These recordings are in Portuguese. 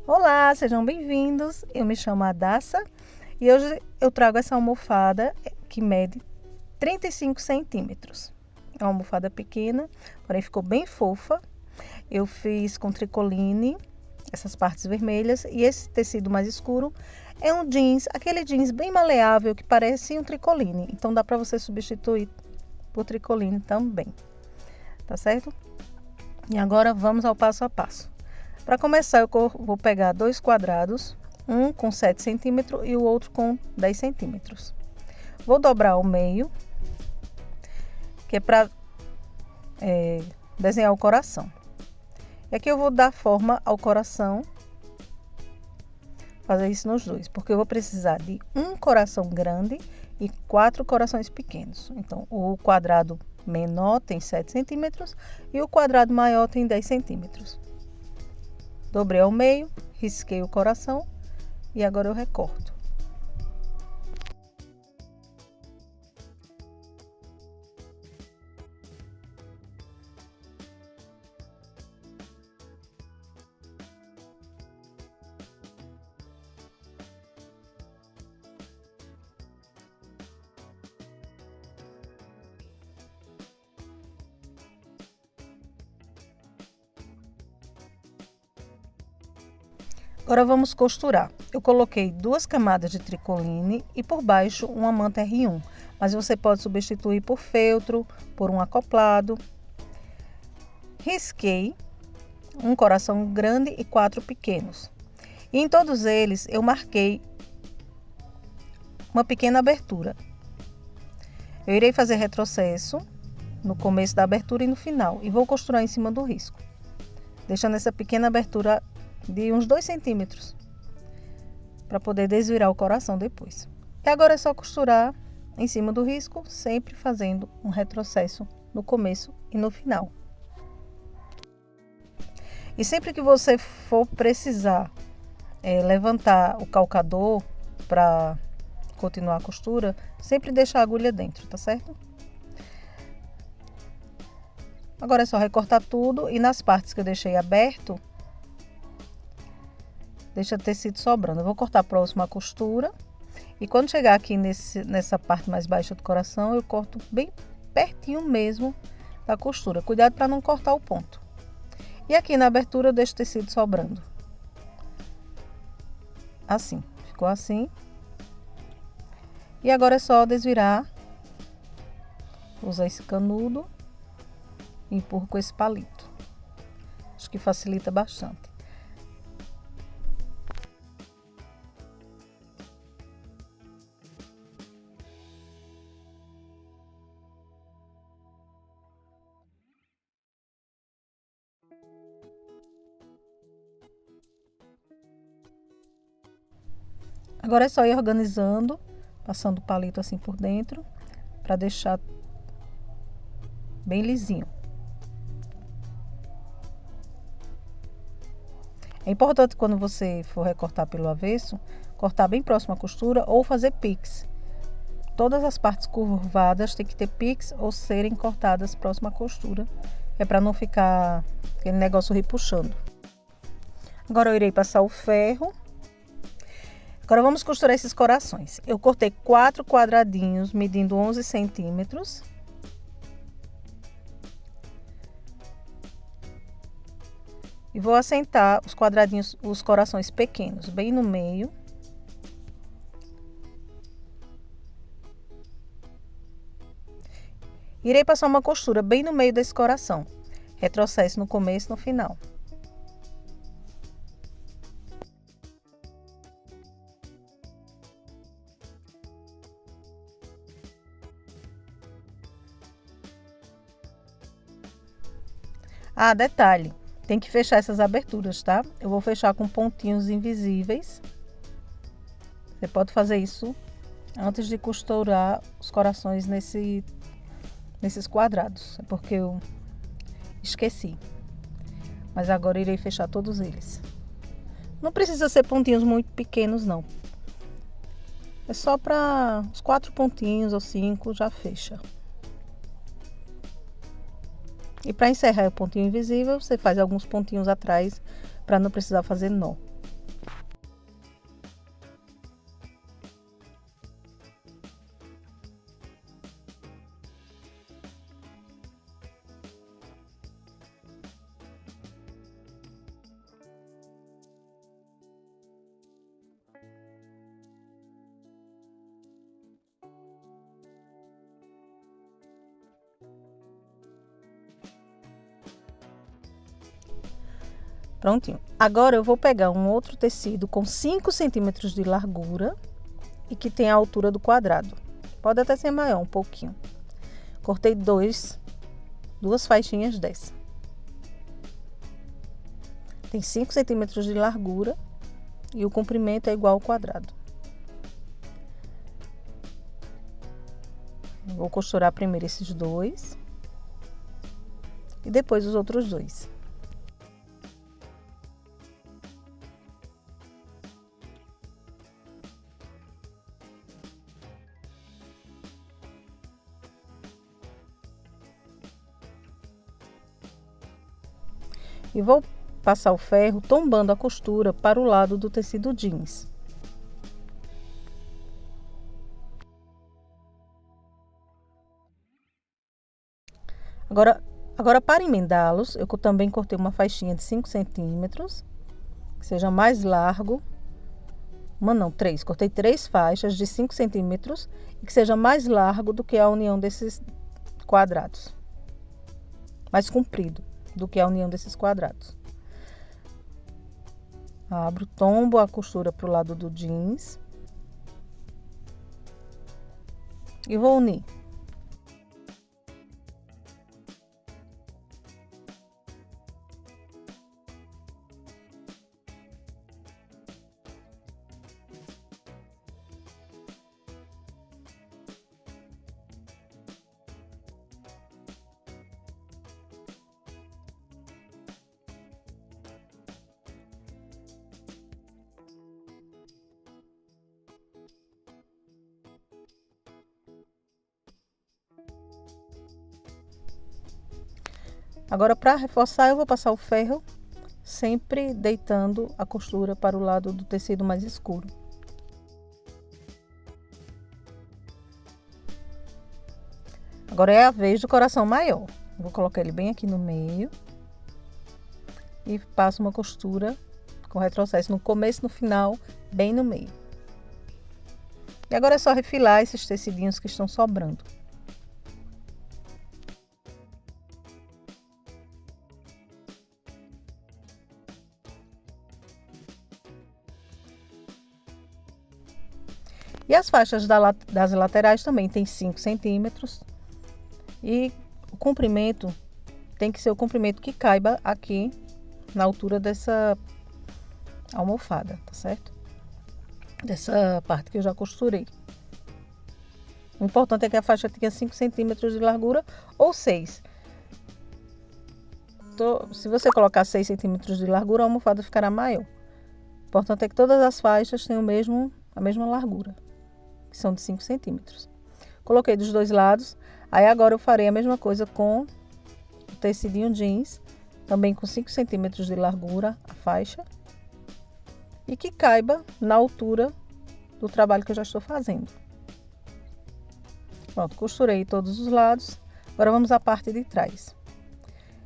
Olá, sejam bem-vindos. Eu me chamo Adassa e hoje eu trago essa almofada que mede 35 centímetros. É uma almofada pequena, porém ficou bem fofa. Eu fiz com tricoline, essas partes vermelhas, e esse tecido mais escuro é um jeans, aquele jeans bem maleável que parece um tricoline. Então dá para você substituir por tricoline também, tá certo? E agora vamos ao passo a passo. Para começar, eu vou pegar dois quadrados, um com 7 centímetros e o outro com 10 centímetros. Vou dobrar ao meio, que é para desenhar o coração. E aqui eu vou dar forma ao coração, fazer isso nos dois, porque eu vou precisar de um coração grande e 4 corações pequenos. Então, o quadrado menor tem 7 centímetros e o quadrado maior tem 10 centímetros. Dobrei ao meio, risquei o coração e agora eu recorto. Agora vamos costurar. Eu coloquei 2 camadas de tricoline e por baixo uma manta R1, mas você pode substituir por feltro, por um acoplado. Risquei um coração grande e 4 pequenos. E em todos eles eu marquei uma pequena abertura. Eu irei fazer retrocesso no começo da abertura e no final e vou costurar em cima do risco, deixando essa pequena abertura de uns 2 centímetros para poder desvirar o coração depois. E agora é só costurar em cima do risco, sempre fazendo um retrocesso no começo e no final. E sempre que você for precisar levantar o calcador para continuar a costura, sempre deixa a agulha dentro, tá certo? Agora é só recortar tudo e nas partes que eu deixei aberto, deixa tecido sobrando. Eu vou cortar próximo à costura e quando chegar aqui nessa parte mais baixa do coração, eu corto bem pertinho mesmo da costura. Cuidado para não cortar o ponto. E aqui na abertura eu deixo o tecido sobrando. Assim, ficou assim. E agora é só desvirar, usar esse canudo e empurro com esse palito. Acho que facilita bastante. Agora é só ir organizando, passando o palito assim por dentro, para deixar bem lisinho. É importante quando você for recortar pelo avesso, cortar bem próximo à costura ou fazer pix. Todas as partes curvadas tem que ter pix ou serem cortadas próximo à costura, é para não ficar aquele negócio repuxando. Agora eu irei passar o ferro. Agora vamos costurar esses corações. Eu cortei 4 quadradinhos, medindo 11 centímetros. E vou assentar os quadradinhos, os corações pequenos, bem no meio. Irei passar uma costura bem no meio desse coração. Retrocesso no começo e no final. Ah, detalhe, tem que fechar essas aberturas, tá? Eu vou fechar com pontinhos invisíveis. Você pode fazer isso antes de costurar os corações nesses quadrados, porque eu esqueci. Mas agora irei fechar todos eles. Não precisa ser pontinhos muito pequenos, não. É só para os 4 pontinhos ou 5 já fecha. E para encerrar o pontinho invisível, você faz alguns pontinhos atrás para não precisar fazer nó. Prontinho. Agora eu vou pegar um outro tecido com 5 centímetros de largura e que tem a altura do quadrado. Pode até ser maior um pouquinho. Cortei duas faixinhas dessa. Tem 5 centímetros de largura e o comprimento é igual ao quadrado. Vou costurar primeiro esses dois e depois os outros dois. E vou passar o ferro tombando a costura para o lado do tecido jeans. Agora para emendá-los, eu também cortei uma faixinha de 5 centímetros, que seja mais largo. Uma não, três. Cortei 3 faixas de 5 centímetros e que seja mais largo do que a união desses quadrados. Mais comprido do que a união desses quadrados. Abro, tombo a costura para o lado do jeans e vou unir. Agora, para reforçar, eu vou passar o ferro, sempre deitando a costura para o lado do tecido mais escuro. Agora é a vez do coração maior. Vou colocar ele bem aqui no meio e passo uma costura com retrocesso no começo e no final, bem no meio. E agora é só refilar esses tecidinhos que estão sobrando. E as faixas das laterais também tem 5 centímetros. E o comprimento tem que ser o comprimento que caiba aqui na altura dessa almofada, tá certo? Dessa parte que eu já costurei. O importante é que a faixa tenha 5 centímetros de largura ou 6. Se você colocar 6 centímetros de largura, a almofada ficará maior. O importante é que todas as faixas tenham a mesma largura, que são de 5 centímetros. Coloquei dos dois lados. Aí agora eu farei a mesma coisa com o tecidinho jeans, também com 5 centímetros de largura a faixa. E que caiba na altura do trabalho que eu já estou fazendo. Pronto, costurei todos os lados. Agora vamos à parte de trás.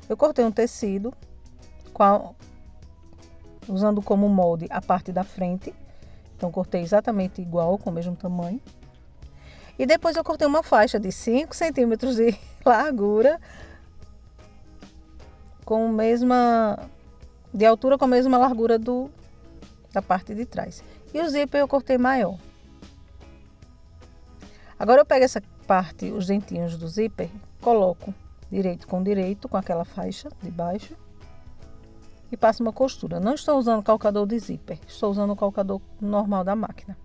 Eu cortei um tecido usando como molde a parte da frente. Então cortei exatamente igual, com o mesmo tamanho. E depois eu cortei uma faixa de 5 centímetros de largura, de altura com a mesma largura da parte de trás. E o zíper eu cortei maior. Agora eu pego essa parte, os dentinhos do zíper, coloco direito com aquela faixa de baixo e passo uma costura. Não estou usando calcador de zíper, estou usando o calcador normal da máquina.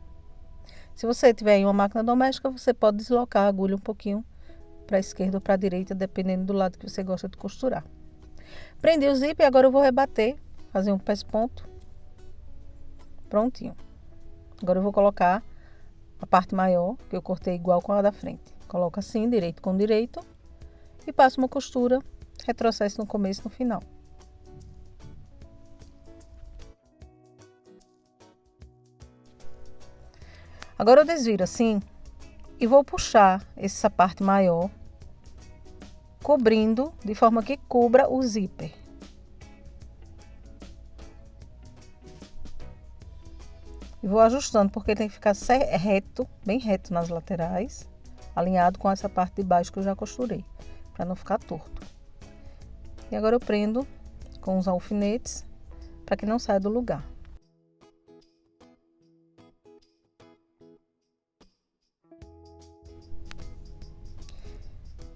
Se você tiver em uma máquina doméstica, você pode deslocar a agulha um pouquinho para a esquerda ou para a direita, dependendo do lado que você gosta de costurar. Prendi o zíper e agora eu vou rebater, fazer um pesponto. Prontinho. Agora eu vou colocar a parte maior, que eu cortei igual com a da frente. Coloco assim, direito com direito, e passo uma costura, retrocesso no começo e no final. Agora eu desviro assim e vou puxar essa parte maior, cobrindo de forma que cubra o zíper. E vou ajustando porque tem que ficar reto, bem reto nas laterais, alinhado com essa parte de baixo que eu já costurei, para não ficar torto. E agora eu prendo com os alfinetes para que não saia do lugar.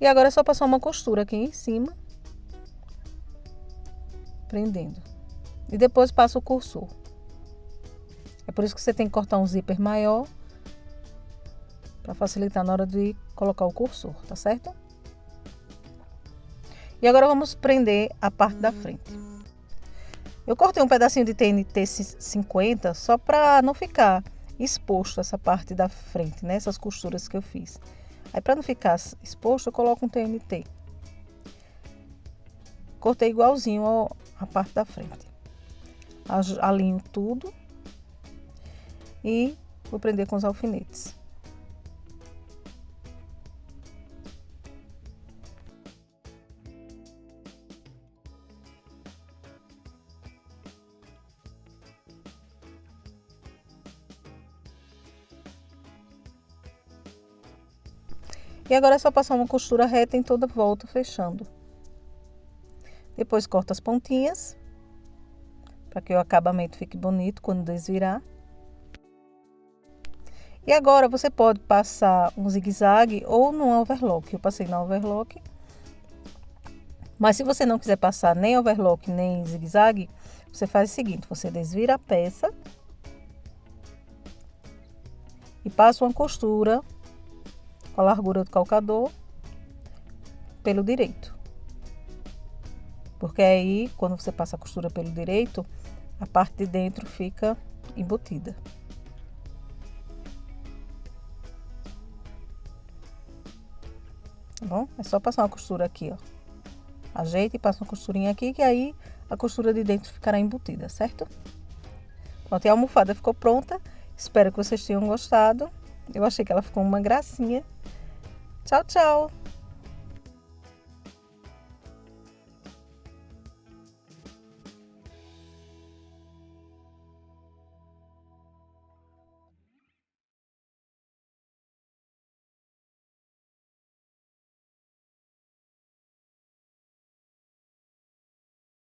E agora é só passar uma costura aqui em cima, prendendo. E depois passa o cursor. É por isso que você tem que cortar um zíper maior, para facilitar na hora de colocar o cursor, tá certo? E agora vamos prender a parte da frente. Eu cortei um pedacinho de TNT 50 só para não ficar exposto essa parte da frente, né? Essas costuras que eu fiz. Aí para não ficar exposto, eu coloco um TNT. Cortei igualzinho a parte da frente. Alinho tudo e vou prender com os alfinetes. E agora é só passar uma costura reta em toda a volta, fechando. Depois corta as pontinhas, para que o acabamento fique bonito quando desvirar. E agora você pode passar um zigue-zague ou no overlock. Eu passei no overlock. Mas se você não quiser passar nem overlock nem zigue-zague, você faz o seguinte, você desvira a peça e passa uma costura com a largura do calcador pelo direito. Porque aí, quando você passa a costura pelo direito, a parte de dentro fica embutida. Tá bom? É só passar uma costura aqui, ó. Ajeita e passa uma costurinha aqui, que aí a costura de dentro ficará embutida, certo? Pronto, e a almofada ficou pronta. Espero que vocês tenham gostado. Eu achei que ela ficou uma gracinha. Tchau, tchau!